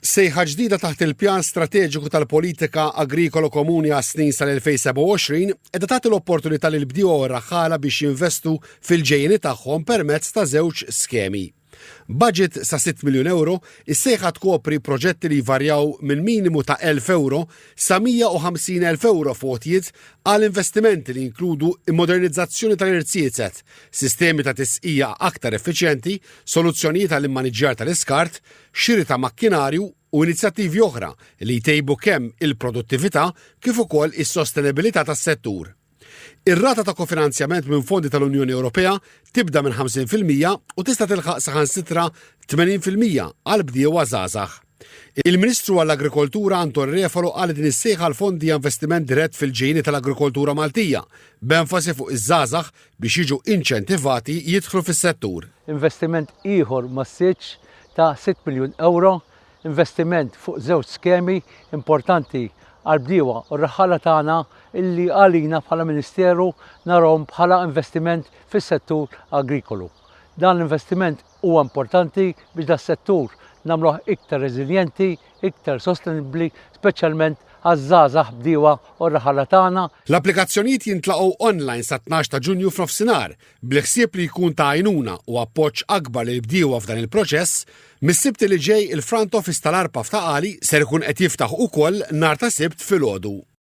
Sejħa ġdida taħt il-pjan strateġiku tal-politika agrikola komuni għas-snin sal-2027 qiegħda tagħti l-opportunità lil bdiewa u raħħala biex jinvestu fil-ġejjeni tagħhom permezz ta' żewġ skemi. Budget sa' 6 miljun euro, is-sejħa tkopri proġetti li jvarjaw minn minimu ta' 1,000 euro sa' 150,000 euro fotjiet għal investimenti li jinkludu immodernizzazzjoni tal-irsijiet, sistemi ta' tisqija aktar effiċjenti, soluzzjonijiet għall-immaniġġjar tal-iskart, xiri ta' makkinarju u inizjattivi oħra li jtejbu kemm il-produttività kif ukoll is-sostenibilità tas-settur. Ir-rata ta' kofinanzjament minn fondi tal-Unjoni Ewropea tibda minn 50% u tista' tilħaq saħansitra 80% għal bdiewa żgħażagħ. Il-Ministru għall-Agrikoltura Anton Refalo qal din is-sejħa l-fondi investiment dirett fil-ġejjieni tal-agrikoltura Maltija, b'enfasi fuq iż-żgħażagħ biex jiġu inċentivati jidħlu fis-settur. Investiment ieħor massiġġ ta' 6 miljun euro, investiment fuq żewġ skemi importanti għal-bdiewa u r-raħħala tagħna illi għalina bħala Ministeru narhom bħala investiment fis-settur agrikolu. Dan l-investiment huwa importanti biex das-settur nagħmluh iktar reżiljenti, iktar sostenibbli, speċjalment għaż-żgħażagħ bdiewa u r-raħħala tagħna. L-applikazzjonijiet jintlaqgħu online sa 12 ta' Ġunju f'nofsinhar bl-ħsieb li jkun ta' għajnuna u appoġġ akbar lil bdiewa f'dan il-proċess. Mis-sibt li ġej il-Front Office tal-Arpa f'Taqali ser ikun qed jiftaħ ukoll nhar ta' Sibt filgħodu.